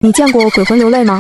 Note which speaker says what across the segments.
Speaker 1: 你见过鬼魂流泪吗？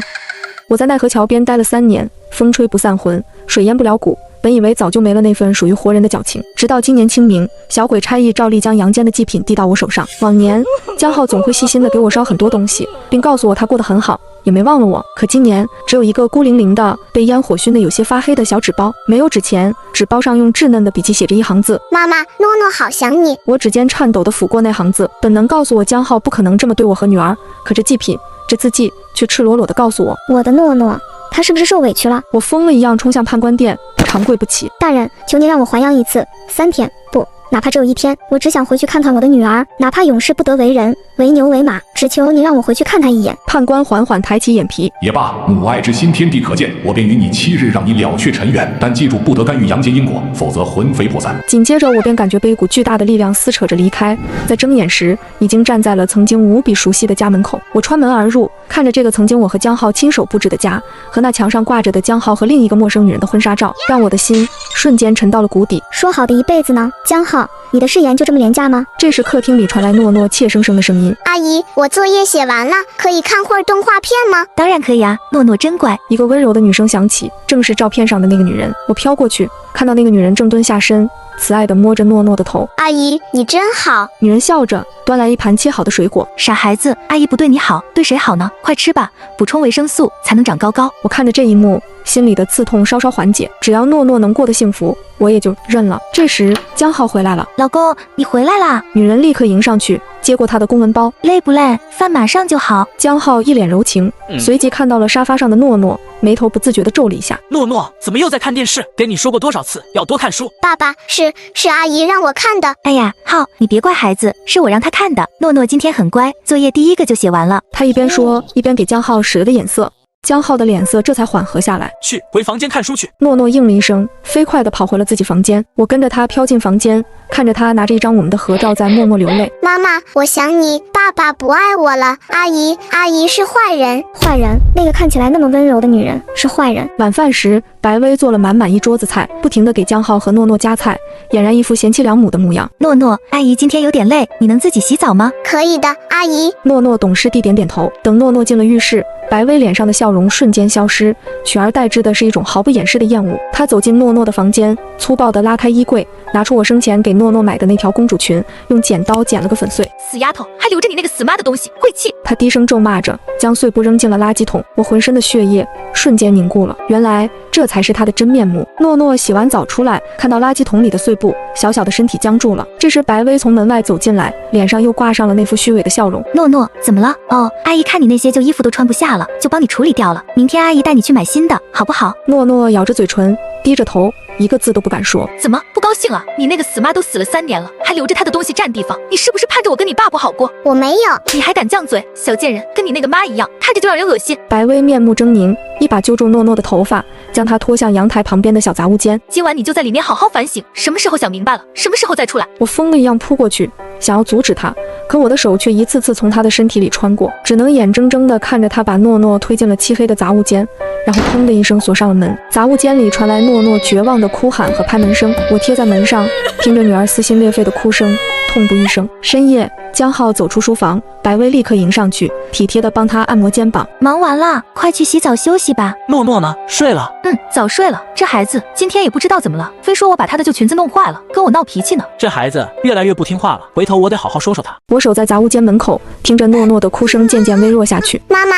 Speaker 1: 我在奈何桥边待了3年，风吹不散魂，水淹不了骨。本以为早就没了那份属于活人的矫情，直到今年清明，小鬼差役照例将阳间的祭品递到我手上。往年江浩总会细心地给我烧很多东西，并告诉我他过得很好，也没忘了我。可今年只有一个孤零零的被烟火熏得有些发黑的小纸包，没有纸钱，纸包上用稚嫩的笔记写着一行字：
Speaker 2: 妈妈，诺诺好想你。
Speaker 1: 我指尖颤抖地抚过那行字，本能告诉我江浩不可能这么对我和女儿，可这祭品，这字迹却赤裸裸地告诉我，
Speaker 2: 我的诺诺，他是不是受委屈了？
Speaker 1: 我疯了一样冲向判官殿，长跪不起。
Speaker 2: 大人，求您让我还阳一次，3天，不，哪怕只有1天，我只想回去看看我的女儿，哪怕永世不得为人，为牛为马，只求您让我回去看她一眼。
Speaker 1: 判官缓缓抬起眼皮，
Speaker 3: 也罢，母爱之心天地可见，我便允你7日，让你了却尘缘，但记住不得干预阳间因果，否则魂飞魄散。
Speaker 1: 紧接着我便感觉被一股巨大的力量撕扯着离开，在睁眼时已经站在了曾经无比熟悉的家门口。我穿门而入，看着这个曾经我和江浩亲手布置的家，和那墙上挂着的江浩和另一个陌生女人的婚纱照，让我的心瞬间沉到了谷底。
Speaker 2: 说好的一辈子呢？江浩，你的誓言就这么廉价吗？
Speaker 1: 这时客厅里传来诺诺怯生生的声音：
Speaker 2: 阿姨，我作业写完了，可以看会儿动画片吗？
Speaker 4: 当然可以啊，诺诺真乖。
Speaker 1: 一个温柔的女声响起，正是照片上的那个女人。我飘过去，看到那个女人正蹲下身，慈爱地摸着诺诺的头。
Speaker 2: 阿姨，你真好。
Speaker 1: 女人笑着端来一盘切好的水果。
Speaker 4: 傻孩子，阿姨不对你好，对谁好呢？快吃吧，补充维生素才能长高高。
Speaker 1: 我看着这一幕，心里的刺痛稍稍缓解，只要诺诺能过得幸福，我也就认了。这时江浩回来了。
Speaker 4: 老公，你回来啦！
Speaker 1: 女人立刻迎上去，接过他的公文包。
Speaker 4: 累不累？饭马上就好。
Speaker 1: 江浩一脸柔情，随即看到了沙发上的诺诺，眉头不自觉地皱了一下。
Speaker 5: 诺诺，怎么又在看电视？跟你说过多少次要多看书？
Speaker 2: 爸爸，是阿姨让我看的。
Speaker 4: 哎呀，浩，你别怪孩子，是我让他看的。诺诺今天很乖，作业第1个就写完了。
Speaker 1: 他一边说，一边给江浩使了个眼色。江浩的脸色这才缓和下来。
Speaker 5: 去，回房间看书去。
Speaker 1: 诺诺应了一声，飞快地跑回了自己房间。我跟着他飘进房间，看着他拿着一张我们的合照在默默流泪。
Speaker 2: 妈妈，我想你，爸爸不爱我了。阿姨是坏人。坏人？那个看起来那么温柔的女人是坏人。
Speaker 1: 晚饭时，白薇做了满满一桌子菜，不停地给江浩和诺诺夹菜，俨然一副贤妻良母的模样。
Speaker 4: 诺诺，阿姨今天有点累，你能自己洗澡吗？
Speaker 2: 可以的，阿姨。
Speaker 1: 诺诺懂事地点点头。等诺诺进了浴室，白薇脸上的笑容瞬间消失，取而代之的是一种毫不掩饰的厌恶。她走进诺诺的房间，粗暴地拉开衣柜，拿出我生前给诺诺买的那条公主裙，用剪刀剪了个粉碎。
Speaker 4: 死丫头，还留着你那个死妈的东西，晦气！
Speaker 1: 她低声咒骂着，将碎布扔进了垃圾桶。我浑身的血液瞬间凝固了，原来这才是她的真面目。诺诺洗完澡出来，看到垃圾桶里的碎布，小小的身体僵住了。这时白薇从门外走进来，脸上又挂上了那副虚伪的笑容。
Speaker 4: 诺诺，怎么了？哦，阿姨看你那些旧衣服都穿不下了，就帮你处理掉了。明天阿姨带你去买新的，好不好？
Speaker 1: 诺诺咬着嘴唇，低着头，一个字都不敢说。
Speaker 4: 怎么不高兴啊？你那个死妈都死了3年了，还留着她的东西占地方，你是不是盼着我跟你爸不好过？
Speaker 2: 我没有。
Speaker 4: 你还敢犟嘴，小贱人，跟你那个妈一样，看着就让人恶心。
Speaker 1: 白薇面目狰狞，一把揪住诺诺的头发，将她拖向阳台旁边的小杂物间。
Speaker 4: 今晚你就在里面好好反省，什么时候想明白了，什么时候再出来。
Speaker 1: 我疯了一样扑过去，想要阻止她，可我的手却一次次从她的身体里穿过，只能眼睁睁地看着她把诺诺推进了漆黑的杂物间，然后砰的一声锁上了门。杂物间里传来诺诺绝望的哭喊和拍门声，我贴在门上，听着女儿撕心裂肺的哭声，痛不欲生。深夜，江浩走出书房，白薇立刻迎上去，体贴地帮他按摩肩膀。
Speaker 4: 忙完了，快去洗澡休息吧。
Speaker 5: 诺诺呢？睡了？
Speaker 4: 早睡了。这孩子今天也不知道怎么了，非说我把他的旧裙子弄坏了，跟我闹脾气呢。
Speaker 5: 这孩子越来越不听话了，回头我得好好说说他。
Speaker 1: 我守在杂物间门口，听着诺诺的哭声渐渐微弱下去。
Speaker 2: 妈妈，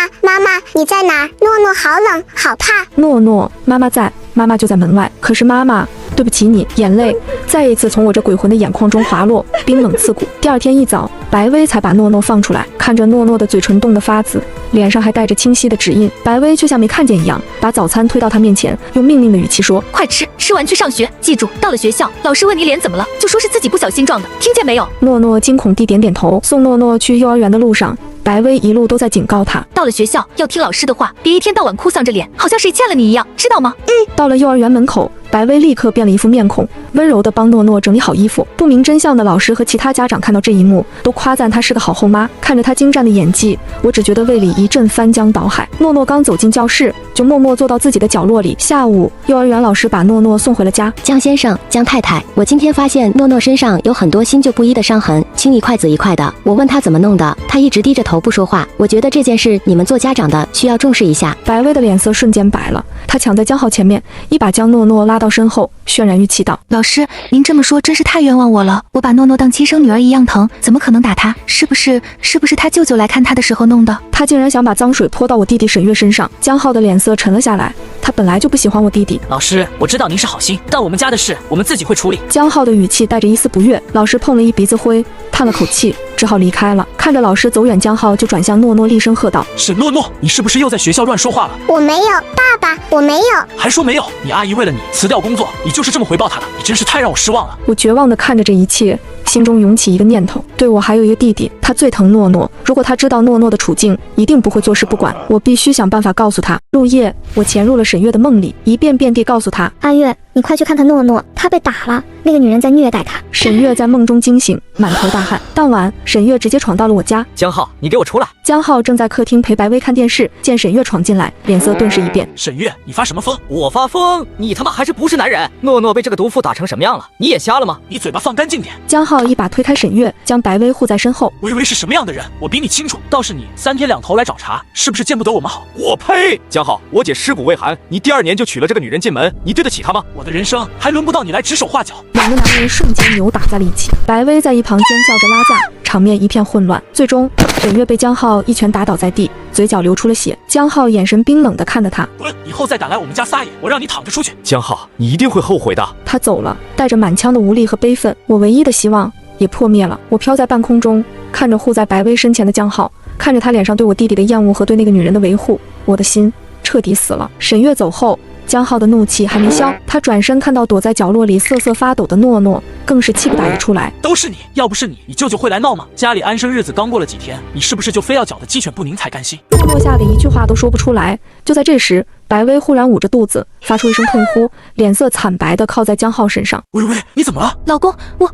Speaker 2: 你在哪儿？诺诺好冷，好怕。
Speaker 1: 诺诺，妈妈在，妈妈就在门外。可是妈妈，对不起你。眼泪再一次从我这鬼魂的眼眶中滑落，冰冷刺骨。第二天一早，白薇才把诺诺放出来，看着诺诺的嘴唇冻得发紫，脸上还带着清晰的指印，白薇却像没看见一样，把早餐推到他面前，用命令的语气说：
Speaker 4: 快吃，吃完去上学，记住，到了学校，老师问你脸怎么了，就说是自己不小心撞的，听见没有？
Speaker 1: 诺诺惊恐地点点头。送诺诺去幼儿园的路上，白薇一路都在警告他，
Speaker 4: 到了学校要听老师的话，别一天到晚哭丧着脸，好像谁欠了你一样，知道吗？
Speaker 1: 到了幼儿园门口，白薇立刻变了一副面孔，温柔地帮诺诺整理好衣服。不明真相的老师和其他家长看到这一幕，都夸赞她是个好后妈。看着她精湛的演技，我只觉得胃里一阵翻江倒海。诺诺刚走进教室，就默默坐到自己的角落里。下午，幼儿园老师把诺诺送回了家。
Speaker 6: 江先生，江太太，我今天发现诺诺身上有很多新旧不一的伤痕，青一块紫一块的。我问他怎么弄的，他一直低着头不说话。我觉得这件事你们做家长的需要重视一下。
Speaker 1: 白薇的脸色瞬间白了，她抢在江浩前面，一把将诺诺拉到身后，渲然欲泣道：“
Speaker 4: 老师，您这么说真是太冤枉我了。我把诺诺当亲生女儿一样疼，怎么可能打她？是不是他舅舅来看她的时候弄的？”
Speaker 1: 他竟然想把脏水泼到我弟弟沈月身上。江浩的脸色沉了下来，他本来就不喜欢我弟弟。
Speaker 5: 老师，我知道您是好心，但我们家的事我们自己会处理。
Speaker 1: 江浩的语气带着一丝不悦。老师碰了一鼻子灰，叹了口气，只好离开了。看着老师走远，江浩就转向诺诺，厉声喝道：“
Speaker 5: 沈诺诺，你是不是又在学校乱说话了？”“
Speaker 2: 我没有，爸爸，我没有。”“
Speaker 5: 还说没有？你阿姨为了你辞掉工作，你就是这么回报她的？你真是太让我失望了。”
Speaker 1: 我绝望地看着这一切，心中涌起一个念头：对我还有一个弟弟，他最疼诺诺。如果他知道诺诺的处境，一定不会坐视不管。我必须想办法告诉他。入夜，我潜入了沈月的梦里，一遍遍地告诉他：“
Speaker 2: 阿月，你快去看看诺诺，他被打了，那个女人在虐待他。”
Speaker 1: 沈月在梦中惊醒，满头大汗。当晚，沈月直接闯到了我家。
Speaker 5: 江浩，你给我出来！
Speaker 1: 江浩正在客厅陪白薇看电视，见沈月闯进来，脸色顿时一变。
Speaker 5: 沈月，你发什么疯？
Speaker 7: 我发疯？你他妈还是不是男人？诺诺被这个毒妇打成什么样了？你眼瞎了吗？
Speaker 5: 你嘴巴放干净点！
Speaker 1: 江浩一把推开沈月，将白薇护在身后。
Speaker 5: 薇薇是什么样的人，我比你清楚。倒是你3天2头来找茬，是不是见不得我们好？
Speaker 7: 我呸！江浩，我姐尸骨未寒，你第2年就娶了这个女人进门，你对得起她吗？
Speaker 5: 我的人生还轮不到你来指手画脚。
Speaker 1: 两个男人瞬间扭打在了一起，白薇在一旁尖叫着拉架，场面一片混乱。最终，沈月被江浩一拳打倒在地，嘴角流出了血。江浩眼神冰冷地看着他：“
Speaker 5: 滚！以后再敢来我们家撒野，我让你躺着出去。”
Speaker 7: 江浩，你一定会后悔的。
Speaker 1: 他走了，带着满腔的无力和悲愤。我唯一的希望也破灭了。我飘在半空中，看着护在白薇身前的江浩，看着他脸上对我弟弟的厌恶和对那个女人的维护，我的心彻底死了。沈月走后，江浩的怒气还没消，他转身看到躲在角落里瑟瑟发抖的诺诺，更是气不打一处来。
Speaker 5: 都是你，要不是你，你舅舅会来闹吗？家里安生日子刚过了几天，你是不是就非要搅得鸡犬不宁才甘心？
Speaker 1: 诺诺吓得一句话都说不出来。就在这时，白薇忽然捂着肚子，发出一声痛呼，脸色惨白地靠在江浩身上。
Speaker 5: 薇薇，你怎么了？
Speaker 4: 老公，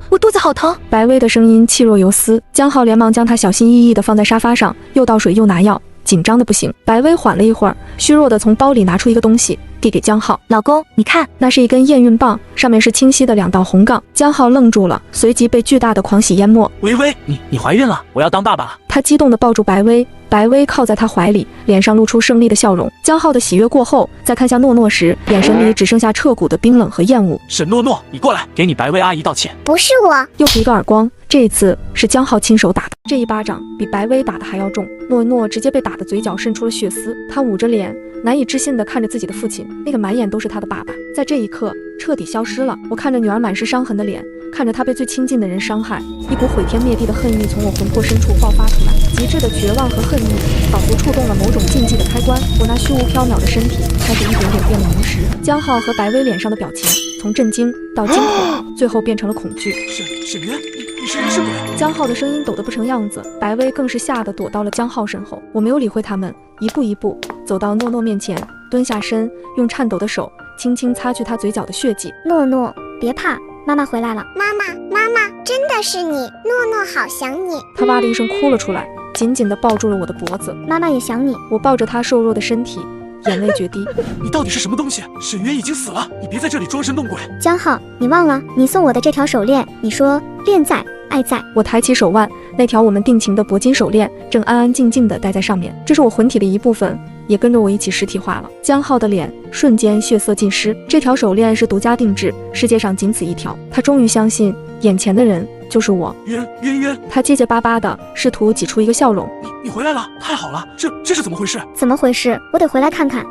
Speaker 4: 我肚子好疼。
Speaker 1: 白薇的声音气若游丝。江浩连忙将她小心翼翼地放在沙发上，又倒水又拿药，紧张的不行。白薇缓了一会儿，虚弱地从包里拿出一个东西，递给江浩。
Speaker 4: 老公，你看，
Speaker 1: 那是一根验孕棒，上面是清晰的2道红杠。江浩愣住了，随即被巨大的狂喜淹没。
Speaker 5: 薇薇，你怀孕了，我要当爸爸了。
Speaker 1: 他激动地抱住白薇，白薇靠在他怀里，脸上露出胜利的笑容。江浩的喜悦过后，再看向诺诺时，眼神里只剩下彻骨的冰冷和厌恶。
Speaker 5: 沈诺诺，你过来，给你白薇阿姨道歉。
Speaker 2: 不是我。
Speaker 1: 又是一个耳光，这一次是江浩亲手打的。这一巴掌比白薇打的还要重，诺诺直接被打得嘴角渗出了血丝。他捂着脸，难以置信地看着自己的父亲，那个满眼都是他的爸爸，在这一刻彻底消失了。我看着女儿满是伤痕的脸，看着她被最亲近的人伤害，一股毁天灭地的恨意从我魂魄深处爆发出来，极致的绝望和恨意仿佛触动了某种禁忌的开关。我那虚无缥缈的身体开始一点点变得凝实。江浩和白薇脸上的表情从震惊到惊恐，最后变成了恐惧。
Speaker 5: 沈月，你是人是鬼？
Speaker 1: 江浩的声音抖得不成样子，白薇更是吓得躲到了江浩身后。我没有理会他们，一步一步走到诺诺面前，蹲下身，用颤抖的手轻轻擦去他嘴角的血迹。
Speaker 2: 诺诺，别怕，妈妈回来了。
Speaker 8: 妈妈，真的是你，诺诺好想你。
Speaker 1: 他哇的一声哭了出来，紧紧地抱住了我的脖子。
Speaker 2: 妈妈也想你。
Speaker 1: 我抱着他瘦弱的身体，眼泪决堤。
Speaker 5: 你到底是什么东西？沈月已经死了，你别在这里装神弄鬼。
Speaker 2: 江浩，你忘了你送我的这条手链？你说恋在，爱在。
Speaker 1: 我抬起手腕，那条我们定情的铂金手链正安安静静地戴在上面，这是我魂体的一部分，也跟着我一起实体化了。江浩的脸瞬间血色尽失。这条手链是独家定制，世界上仅此一条。他终于相信眼前的人就是我。
Speaker 5: 渊，
Speaker 1: 他结结巴巴的试图挤出一个笑容。
Speaker 5: 你回来了，太好了，这是怎么回事？
Speaker 2: 怎么回事？我得回来看看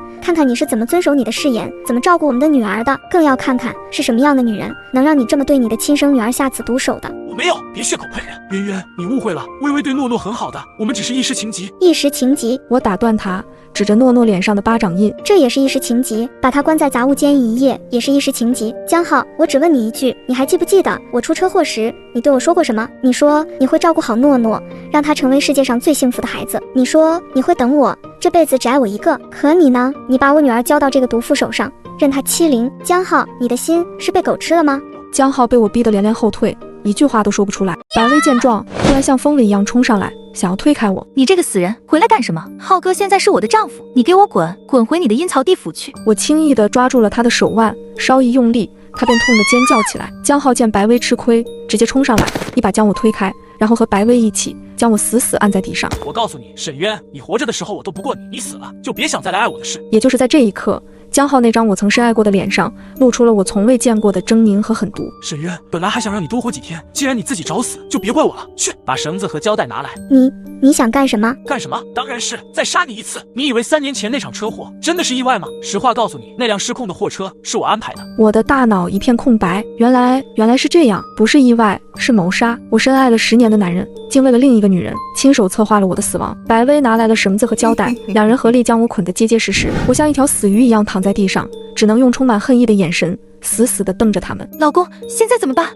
Speaker 2: 你是怎么遵守你的誓言，怎么照顾我们的女儿的，更要看看是什么样的女人能让你这么对你的亲生女儿下此毒手的。
Speaker 5: 我没有，别血口喷人。渊，你误会了，薇薇对诺诺很好的，我们只是一时情急。
Speaker 2: 一时情急？
Speaker 1: 我打断他，指着诺诺脸上的巴掌印，
Speaker 2: 这也是一时情急？把他关在杂物间一夜也是一时情急？江浩，我只问你一句，你还记不记得我出车祸时你对我说过什么？你说你会照顾好诺诺，让她成为世界上最幸福的孩子。你说你会等我，这辈子只爱我一个。可你呢？你把我女儿交到这个毒妇手上，任她欺凌。江浩，你的心是被狗吃了吗？
Speaker 1: 江浩被我逼得连连后退，一句话都说不出来。白薇见状，突然像疯了一样冲上来，想要推开我。
Speaker 4: 你这个死人，回来干什么？浩哥现在是我的丈夫，你给我滚，滚回你的阴曹地府去！
Speaker 1: 我轻易地抓住了他的手腕，稍一用力，他便痛得尖叫起来。江浩见白薇吃亏，直接冲上来，一把将我推开，然后和白薇一起将我死死按在地上。
Speaker 5: 我告诉你，沈渊，你活着的时候我都不过你，你死了就别想再来爱我的事。
Speaker 1: 也就是在这一刻，江浩那张我曾深爱过的脸上露出了我从未见过的狰狞和狠毒。
Speaker 5: 沈渊，本来还想让你多活几天，既然你自己找死，就别怪我了。去，把绳子和胶带拿来。
Speaker 2: 你想干什么？
Speaker 5: 干什么？当然是再杀你一次。你以为3年前那场车祸真的是意外吗？实话告诉你，那辆失控的货车是我安排的。
Speaker 1: 我的大脑一片空白，原来是这样，不是意外，是谋杀。我深爱了10年的男人，竟为了另一个女人亲手策划了我的死亡。白薇拿来了绳子和胶带，两人合力将我捆得结结实实。我像一条死鱼一样躺在地上，只能用充满恨意的眼神死死地瞪着他们。
Speaker 4: 老公，现在怎么办？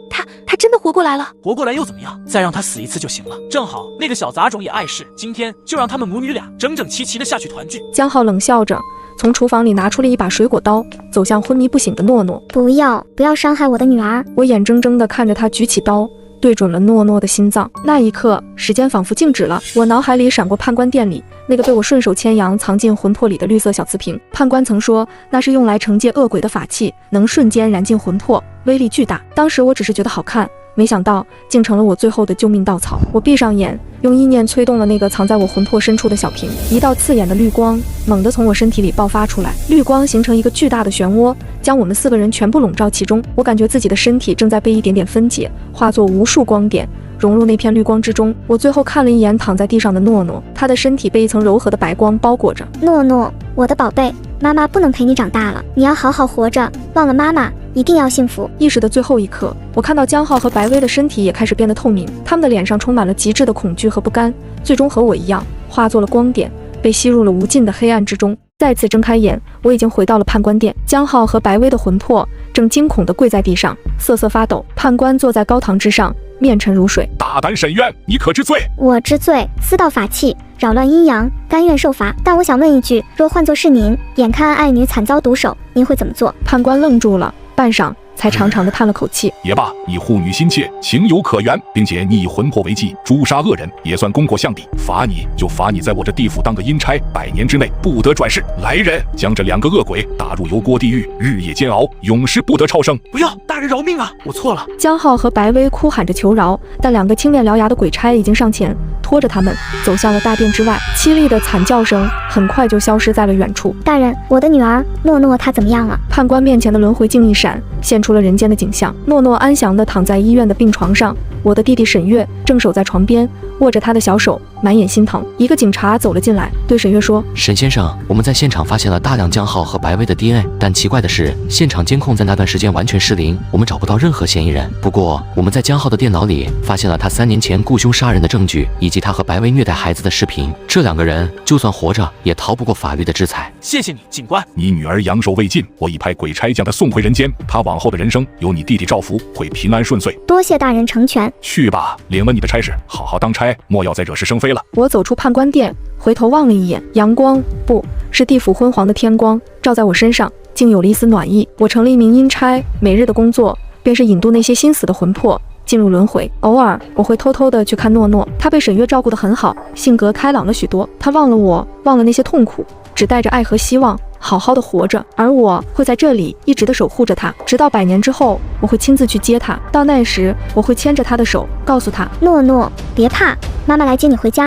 Speaker 4: 他真的活过来了？
Speaker 5: 活过来又怎么样？再让他死一次就行了。正好那个小杂种也碍事，今天就让他们母女俩整整齐齐的下去团聚。
Speaker 1: 江浩冷笑着从厨房里拿出了一把水果刀，走向昏迷不醒的诺诺。
Speaker 2: 不要伤害我的女儿！
Speaker 1: 我眼睁睁地看着他举起刀，对准了诺诺的心脏。那一刻，时间仿佛静止了。我脑海里闪过判官殿里那个被我顺手牵羊藏进魂魄里的绿色小瓷瓶。判官曾说那是用来惩戒恶鬼的法器，能瞬间燃尽魂魄，威力巨大。当时我只是觉得好看，没想到竟成了我最后的救命稻草。我闭上眼，用意念催动了那个藏在我魂魄深处的小瓶，一道刺眼的绿光猛地从我身体里爆发出来，绿光形成一个巨大的漩涡，将我们4个人全部笼罩其中。我感觉自己的身体正在被一点点分解，化作无数光点，融入那片绿光之中。我最后看了一眼躺在地上的诺诺，他的身体被一层柔和的白光包裹着。
Speaker 2: 诺诺，我的宝贝，妈妈不能陪你长大了，你要好好活着，忘了妈妈，一定要幸福。
Speaker 1: 意识的最后一刻，我看到江浩和白薇的身体也开始变得透明，他们的脸上充满了极致的恐惧和不甘，最终和我一样化作了光点，被吸入了无尽的黑暗之中。再次睁开眼，我已经回到了判官殿。江浩和白薇的魂魄正惊恐地跪在地上，瑟瑟发抖。判官坐在高堂之上，面沉如水。
Speaker 3: 大胆沈渊，你可知罪？
Speaker 2: 我知罪，私盗法器，扰乱阴阳，甘愿受罚。但我想问一句，若换作是您，眼看爱女惨遭毒手，您会怎么做？
Speaker 1: 判官愣住了，半晌才长长的叹了口气。
Speaker 3: 也罢，你护女心切，情有可原，并且你以魂魄为祭，诛杀恶人，也算功过相抵。罚你就罚你在我这地府当个阴差，100年之内不得转世。来人，将这2个恶鬼打入油锅地狱，日夜煎熬，永世不得超生。
Speaker 5: 不要，大人饶命啊！我错了。
Speaker 1: 江浩和白薇哭喊着求饶，但2个青面獠牙的鬼差已经上前拖着他们走向了大殿之外。凄厉的惨叫声很快就消失在了远处。
Speaker 2: 大人，我的女儿诺诺她怎么样了？
Speaker 1: 判官面前的轮回镜一闪，现出了人间的景象。诺诺安详地躺在医院的病床上，我的弟弟沈月正守在床边，握着他的小手，满眼心疼。一个警察走了进来，对沈月说：
Speaker 9: 沈先生，我们在现场发现了大量江浩和白薇的 DNA， 但奇怪的是，现场监控在那段时间完全失灵，我们找不到任何嫌疑人。不过，我们在江浩的电脑里发现了他3年前雇凶杀人的证据，以及他和白薇虐待孩子的视频。这2个人就算活着，也逃不过法律的制裁。
Speaker 5: 谢谢你，警官。
Speaker 3: 你女儿阳寿未尽，我已派鬼差将她送回人间，她往后的人生由你弟弟照拂，会平安顺遂。
Speaker 2: 多谢大人成全。
Speaker 3: 去吧，领了你的差事，好好当差，莫要再惹是生非了。
Speaker 1: 我走出判官殿，回头望了一眼，阳光不是地府昏黄的天光，照在我身上，竟有了一丝暖意。我成了一名阴差，每日的工作便是引渡那些心死的魂魄进入轮回。偶尔我会偷偷的去看诺诺，她被沈月照顾得很好，性格开朗了许多。她忘了我，忘了那些痛苦，只带着爱和希望好好的活着。而我会在这里一直的守护着她，直到100年之后，我会亲自去接她。到那时，我会牵着她的手，告诉她：
Speaker 2: 诺诺，别怕，妈妈来接你回家。